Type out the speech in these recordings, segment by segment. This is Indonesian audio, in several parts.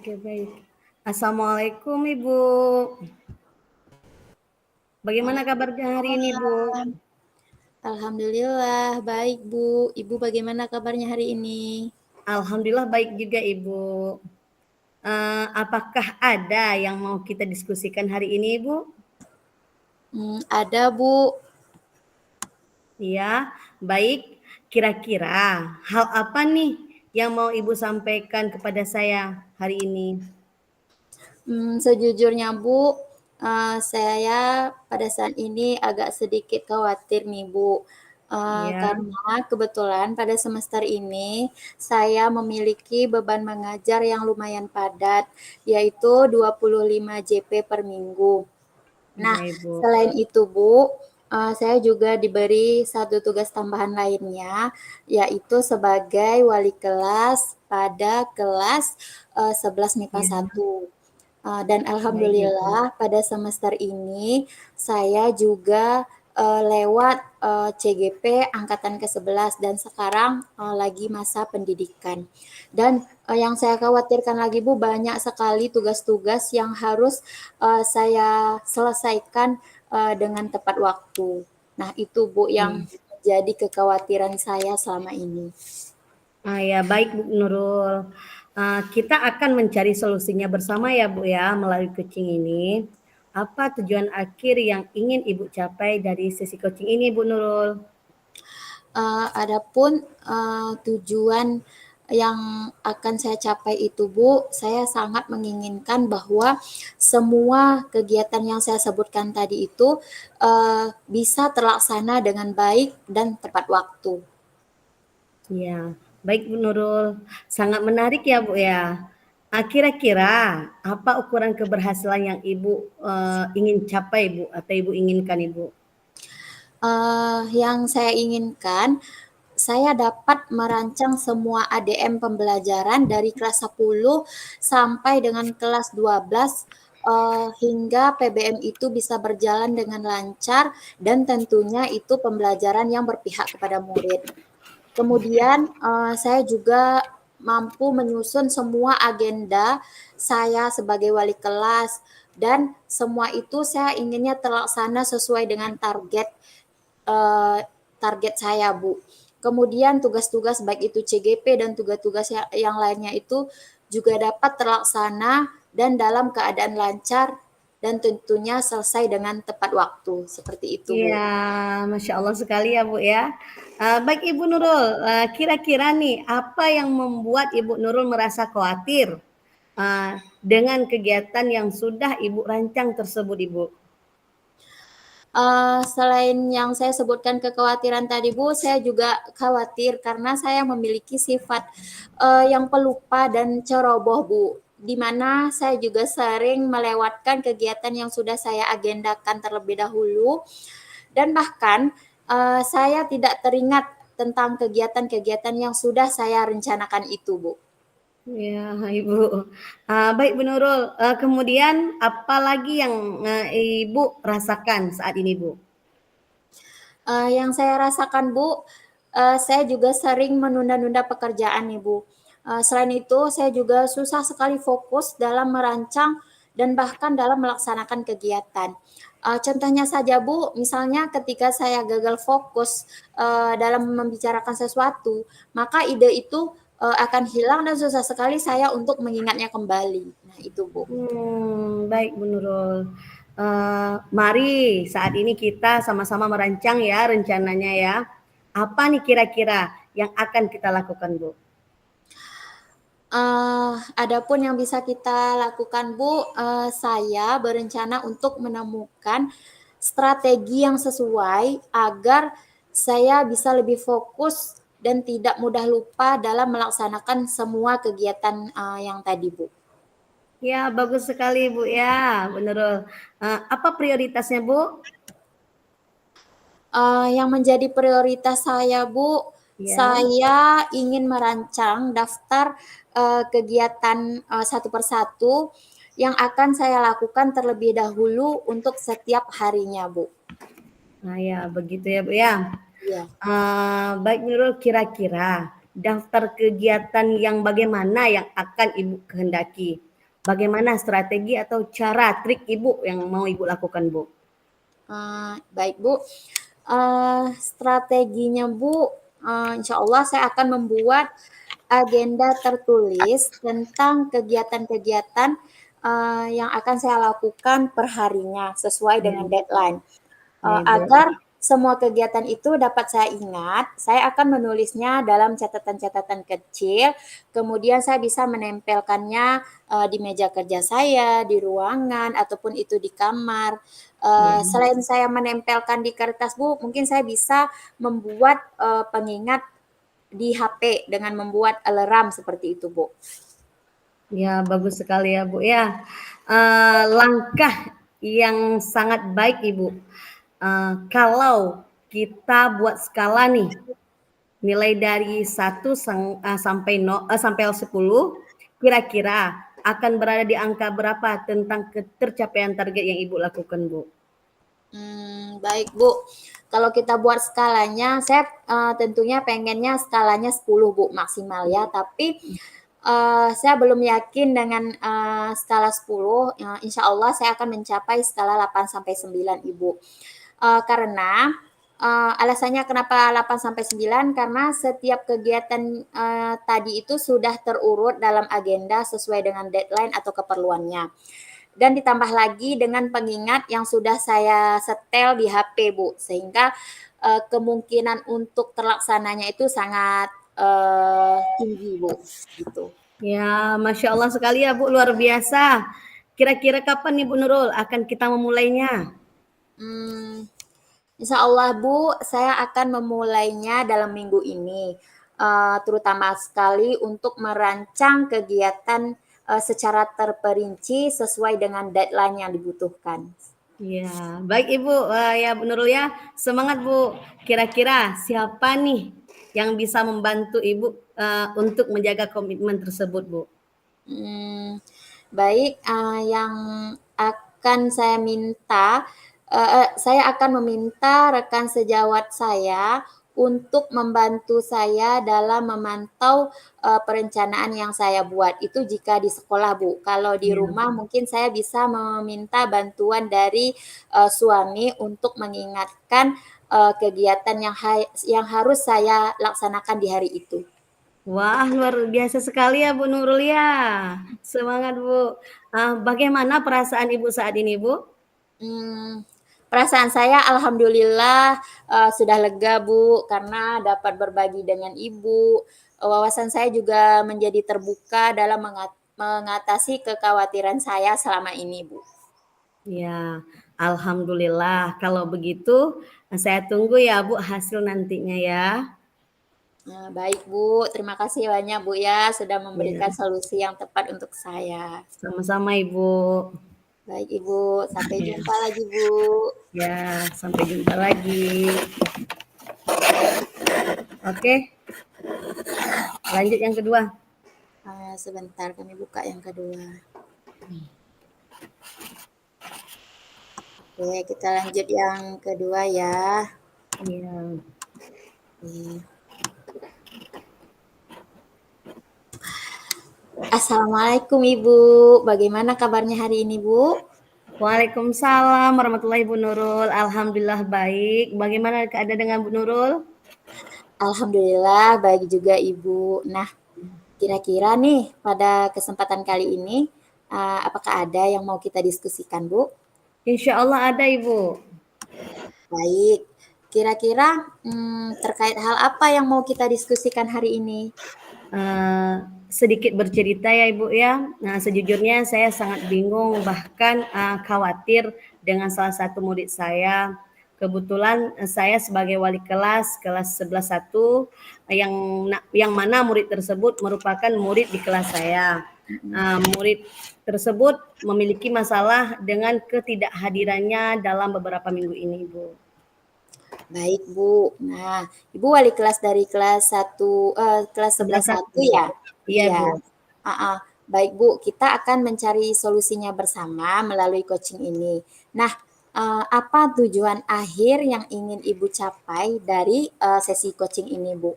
Oke, baik. Assalamualaikum Ibu. Bagaimana kabarnya hari ini, Bu? Waalaikumsalam. Alhamdulillah baik Bu. Ibu bagaimana kabarnya hari ini? Alhamdulillah baik juga, Ibu. Apakah ada yang mau kita diskusikan hari ini, Ibu? Ada Bu. Iya, baik. Kira-kira hal apa nih yang mau Ibu sampaikan kepada saya hari ini? Sejujurnya Bu, saya pada saat ini agak sedikit khawatir nih Bu. Iya, Karena kebetulan pada semester ini saya memiliki beban mengajar yang lumayan padat, yaitu 25 JP per minggu. Nah, iya, Ibu. selain itu Bu, saya juga diberi satu tugas tambahan lainnya, yaitu sebagai wali kelas pada kelas 11 MIPA Iya, 1. Dan baik, Ibu. alhamdulillah pada semester ini saya juga lewat CGP angkatan ke-11 dan sekarang lagi masa pendidikan. Dan yang saya khawatirkan lagi Bu, banyak sekali tugas-tugas yang harus saya selesaikan dengan tepat waktu. Nah, itu Bu yang Iya. jadi kekhawatiran saya selama ini. Ya baik Bu Nurul. Kita akan mencari solusinya bersama ya Bu ya melalui coaching ini. Apa tujuan akhir yang ingin Ibu capai dari sesi coaching ini Bu Nurul? Adapun tujuan yang akan saya capai itu Bu, saya sangat menginginkan bahwa semua kegiatan yang saya sebutkan tadi itu bisa terlaksana dengan baik dan tepat waktu. Ya, baik Bu Nurul. Sangat menarik ya Bu ya. Kira-kira apa ukuran keberhasilan yang Ibu ingin capai Bu atau Ibu inginkan Ibu? Yang saya inginkan, saya dapat merancang semua ADM pembelajaran dari kelas 10 sampai dengan kelas 12 hingga PBM itu bisa berjalan dengan lancar dan tentunya itu pembelajaran yang berpihak kepada murid. Kemudian saya juga mampu menyusun semua agenda saya sebagai wali kelas dan semua itu saya inginnya terlaksana sesuai dengan eee, target saya, Bu. Kemudian tugas-tugas baik itu CGP dan tugas-tugas yang lainnya itu juga dapat terlaksana dan dalam keadaan lancar dan tentunya selesai dengan tepat waktu, seperti itu, Bu. Iya, Masya Allah sekali ya Bu ya. Baik Ibu Nurul, kira-kira nih apa yang membuat Ibu Nurul merasa khawatir dengan kegiatan yang sudah Ibu rancang tersebut Ibu? Selain yang saya sebutkan kekhawatiran tadi Bu, saya juga khawatir karena saya memiliki sifat, yang pelupa dan ceroboh Bu, di mana saya juga sering melewatkan kegiatan yang sudah saya agendakan terlebih dahulu dan bahkan, saya tidak teringat tentang kegiatan-kegiatan yang sudah saya rencanakan itu Bu. Ya Ibu. Baik Bu Nurul, kemudian apa lagi yang Ibu rasakan saat ini Bu? Yang saya rasakan Bu, saya juga sering menunda-nunda pekerjaan nih Bu. Selain itu saya juga susah sekali fokus dalam merancang dan bahkan dalam melaksanakan kegiatan. Contohnya saja Bu, misalnya ketika saya gagal fokus, dalam membicarakan sesuatu, maka ide itu, akan hilang dan susah sekali saya untuk mengingatnya kembali. Nah itu Bu. Baik Bu Nurul. Mari saat ini kita sama-sama merancang ya rencananya ya. Apa nih kira-kira yang akan kita lakukan Bu? Adapun yang bisa kita lakukan Bu, saya berencana untuk menemukan strategi yang sesuai agar saya bisa lebih fokus dan tidak mudah lupa dalam melaksanakan semua kegiatan, yang tadi Bu. Ya bagus sekali Bu ya, Bu Nurul. Apa prioritasnya Bu? Yang menjadi prioritas saya Bu, Ya, saya ingin merancang daftar, kegiatan, satu persatu yang akan saya lakukan terlebih dahulu untuk setiap harinya Bu. nah ya begitu ya Bu ya. Iya. Baik Bu Nurul, kira-kira daftar kegiatan yang bagaimana yang akan Ibu kehendaki? bagaimana strategi atau cara trik Ibu yang mau Ibu lakukan, Bu? Baik Bu, strateginya Bu, insya Allah saya akan membuat agenda tertulis tentang kegiatan-kegiatan yang akan saya lakukan per harinya sesuai dengan Ya, deadline. ya Ibu. Agar semua kegiatan itu dapat saya ingat, saya akan menulisnya dalam catatan-catatan kecil, kemudian saya bisa menempelkannya di meja kerja saya, di ruangan, ataupun itu di kamar. Ya. Selain saya menempelkan di kertas, Bu, mungkin saya bisa membuat pengingat di HP dengan membuat alarm seperti itu, Bu. Ya, bagus sekali ya, Bu, ya. Langkah yang sangat baik, Ibu. Kalau kita buat skala nih, nilai dari 1 sampai 10, kira-kira akan berada di angka berapa tentang tercapaian target yang Ibu lakukan, Bu? Baik Bu, kalau kita buat skalanya, saya tentunya pengennya skalanya 10 Bu maksimal ya, tapi saya belum yakin dengan skala 10, insya Allah saya akan mencapai skala 8 sampai 9 Ibu. Karena alasannya kenapa 8 sampai 9, karena setiap kegiatan tadi itu sudah terurut dalam agenda sesuai dengan deadline atau keperluannya. Dan ditambah lagi dengan pengingat yang sudah saya setel di HP, Bu. Sehingga kemungkinan untuk terlaksananya itu sangat tinggi, Bu. Gitu. Ya, Masya Allah sekali ya, Bu, luar biasa. Kira-kira kapan nih, Bu Nurul, akan kita memulainya? Hmm, Insya Allah Bu, saya akan memulainya dalam minggu ini, terutama sekali untuk merancang kegiatan secara terperinci sesuai dengan deadline yang dibutuhkan. Ya, baik Ibu, ya Bu Nurul ya, semangat Bu. Kira-kira siapa nih yang bisa membantu Ibu untuk menjaga komitmen tersebut, Bu? Hmm, Baik, yang akan saya akan meminta rekan sejawat saya untuk membantu saya dalam memantau perencanaan yang saya buat. Itu jika di sekolah, Bu. Kalau di Ya. rumah mungkin saya bisa meminta bantuan dari suami untuk mengingatkan kegiatan yang harus saya laksanakan di hari itu. Wah, luar biasa sekali ya Bu Nurul ya. Semangat Bu. Bagaimana perasaan Ibu saat ini, Bu? Hmm, Perasaan saya alhamdulillah sudah lega Bu karena dapat berbagi dengan Ibu. Wawasan saya juga menjadi terbuka dalam mengatasi kekhawatiran saya selama ini Bu. Ya, alhamdulillah. Kalau begitu, saya tunggu ya Bu hasil nantinya ya. Baik Bu, terima kasih banyak Bu ya sudah Ya, memberikan solusi yang tepat untuk saya. sama-sama Ibu. Baik Ibu, sampai Ya, jumpa lagi Bu. ya, sampai jumpa lagi. Oke, lanjut yang kedua. Sebentar kami buka yang kedua. Oke, kita lanjut yang kedua ya. Ya. Oke. Assalamualaikum Ibu, bagaimana kabarnya hari ini Bu? Waalaikumsalam warahmatullahi Bu Nurul. Alhamdulillah baik. Bagaimana keadaan dengan Bu Nurul? Alhamdulillah baik juga Ibu. Nah, kira-kira nih pada kesempatan kali ini, apakah ada yang mau kita diskusikan Bu? Insya Allah ada Ibu. Baik, kira-kira terkait hal apa yang mau kita diskusikan hari ini? Sedikit bercerita ya Ibu ya. Nah, sejujurnya saya sangat bingung bahkan khawatir dengan salah satu murid saya. Kebetulan saya sebagai wali kelas 11 1 yang mana murid tersebut merupakan murid di kelas saya. Murid tersebut memiliki masalah dengan ketidakhadirannya dalam beberapa minggu ini, Bu. Baik Bu. Nah, Ibu wali kelas dari kelas 11 1 11 1. ya? Iya, Iya. Bu. Baik Bu, kita akan mencari solusinya bersama melalui coaching ini. Nah, apa tujuan akhir yang ingin Ibu capai dari sesi coaching ini Bu?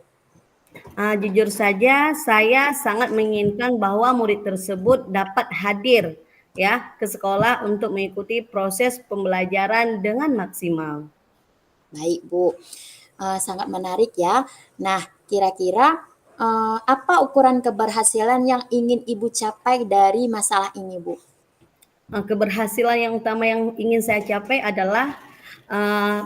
Jujur saja saya sangat menginginkan bahwa murid tersebut dapat hadir ya ke sekolah untuk mengikuti proses pembelajaran dengan maksimal. Baik, Bu. Sangat menarik ya. Nah, kira-kira, apa ukuran keberhasilan yang ingin Ibu capai dari masalah ini, Bu? Keberhasilan yang utama yang ingin saya capai adalah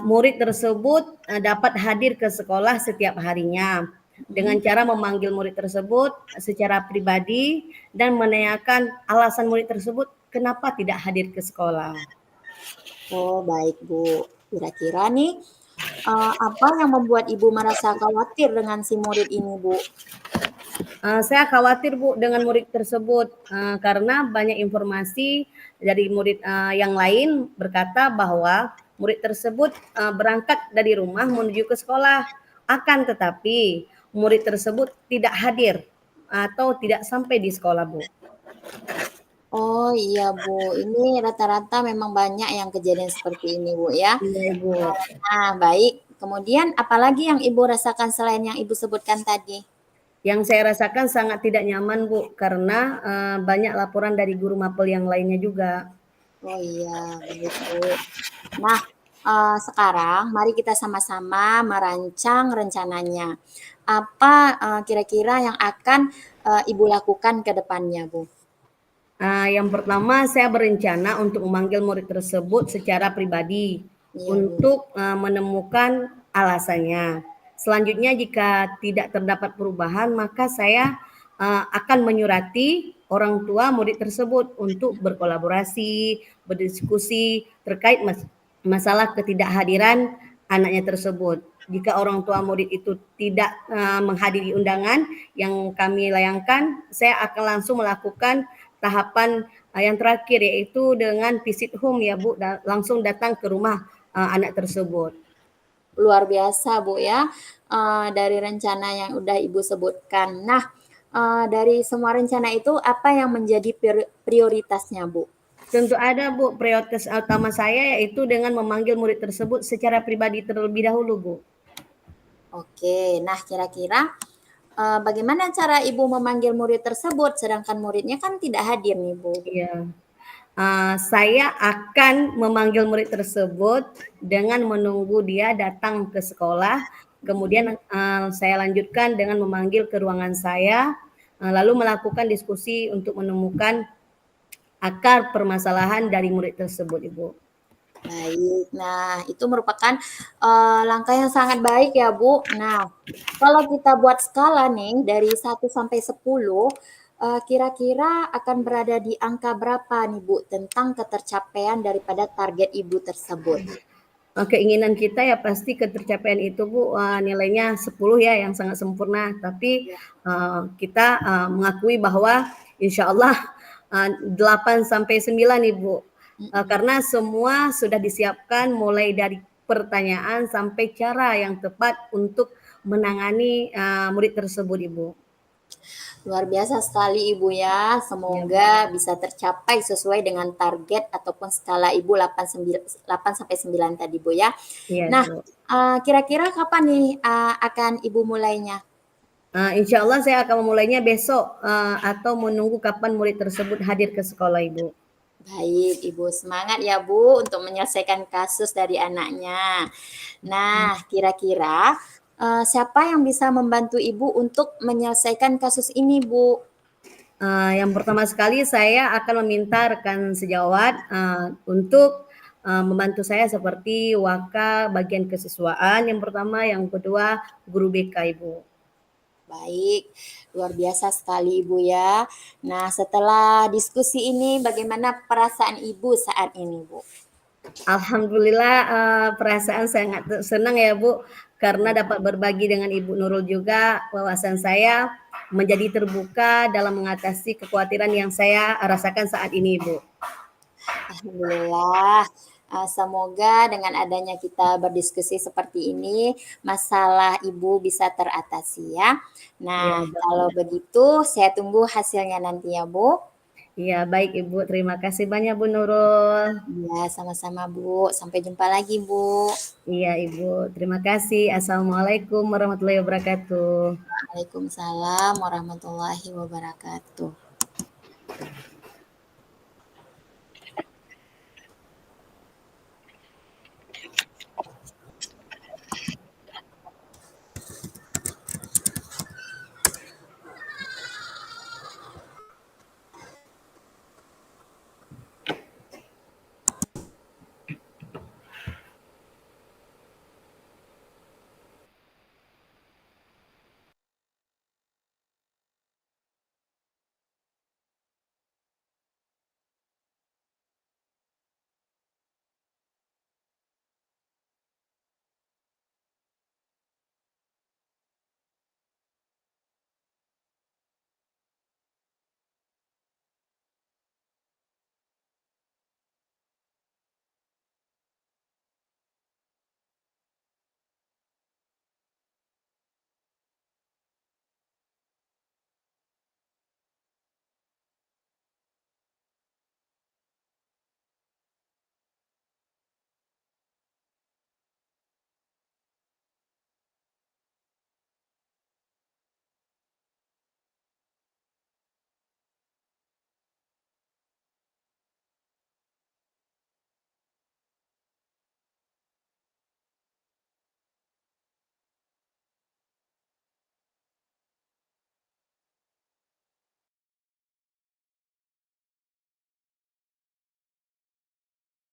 murid tersebut dapat hadir ke sekolah setiap harinya dengan Mhm. cara memanggil murid tersebut secara pribadi dan menanyakan alasan murid tersebut kenapa tidak hadir ke sekolah. Oh, baik, Bu. Kira-kira nih, apa yang membuat Ibu merasa khawatir dengan si murid ini, Bu? Saya khawatir Bu dengan murid tersebut karena banyak informasi dari murid yang lain berkata bahwa murid tersebut berangkat dari rumah menuju ke sekolah, akan tetapi murid tersebut tidak hadir atau tidak sampai di sekolah Bu. Oh, iya, Bu. Ini rata-rata memang banyak yang kejadian seperti ini, Bu, ya. Iya Ibu. Nah, baik. Kemudian apalagi yang Ibu rasakan selain yang Ibu sebutkan tadi? Yang saya rasakan sangat tidak nyaman Bu karena banyak laporan dari guru mapel yang lainnya juga. Oh, iya, baik, Bu. Nah, sekarang mari kita sama-sama merancang rencananya. Apa, kira-kira yang akan, Ibu lakukan ke depannya, Bu? Yang pertama saya berencana untuk memanggil murid tersebut secara pribadi Iya, Bu. untuk menemukan alasannya. Selanjutnya jika tidak terdapat perubahan maka saya akan menyurati orang tua murid tersebut untuk berkolaborasi, berdiskusi terkait masalah ketidakhadiran anaknya tersebut. Jika orang tua murid itu tidak menghadiri undangan yang kami layangkan, saya akan langsung melakukan tahapan yang terakhir yaitu dengan visit home ya Bu, langsung datang ke rumah anak tersebut. Luar biasa, Bu, ya, dari rencana yang udah Ibu sebutkan. Nah, dari semua rencana itu apa yang menjadi prioritasnya, Bu? Tentu ada Bu, prioritas utama saya yaitu dengan memanggil murid tersebut secara pribadi terlebih dahulu Bu. Oke, nah kira-kira, bagaimana cara Ibu memanggil murid tersebut sedangkan muridnya kan tidak hadir nih, Bu? Iya. Saya akan memanggil murid tersebut dengan menunggu dia datang ke sekolah, kemudian Mhm. saya lanjutkan dengan memanggil ke ruangan saya, lalu melakukan diskusi untuk menemukan akar permasalahan dari murid tersebut, Ibu. Baik, nah itu merupakan, langkah yang sangat baik ya, Bu. Nah, kalau kita buat skala nih dari 1 sampai 10, kira-kira akan berada di angka berapa nih, Bu, tentang ketercapaian daripada target Ibu tersebut? Keinginan kita ya pasti ketercapaian itu Bu, nilainya 10 ya yang sangat sempurna, tapi Ya. kita mengakui bahwa insya Allah 8 sampai 9 nih Bu, Mhm. karena semua sudah disiapkan mulai dari pertanyaan sampai cara yang tepat untuk menangani murid tersebut Ibu. Luar biasa sekali Ibu ya, Iya Bu. semoga bisa tercapai sesuai dengan target ataupun skala Ibu 8 sampai 9 tadi Bu ya. Iya Nah, Bu. kira-kira kapan nih, akan Ibu mulainya? Insya Allah saya akan memulainya besok atau menunggu kapan murid tersebut hadir ke sekolah Ibu. Baik Ibu, semangat ya Bu untuk menyelesaikan kasus dari anaknya. Nah, kira-kira, siapa yang bisa membantu Ibu untuk menyelesaikan kasus ini Bu? Yang pertama sekali saya akan meminta rekan sejawat untuk membantu saya seperti waka bagian kesiswaan yang pertama, yang kedua guru BK Ibu. Baik, luar biasa sekali Ibu ya. Nah, setelah diskusi ini bagaimana perasaan Ibu saat ini, Bu? Alhamdulillah perasaan sangat senang ya Bu karena dapat berbagi dengan Ibu Nurul juga wawasan saya menjadi terbuka dalam mengatasi kekhawatiran yang saya rasakan saat ini Ibu. Alhamdulillah, semoga dengan adanya kita berdiskusi seperti ini, masalah Ibu bisa teratasi ya. Nah, Ya, kalau begitu saya tunggu hasilnya nanti ya, Bu. Iya, baik Ibu, terima kasih banyak Bu Nurul. Iya, sama-sama Bu. Sampai jumpa lagi Bu. Iya Ibu, terima kasih. Assalamualaikum warahmatullahi wabarakatuh. Waalaikumsalam warahmatullahi wabarakatuh.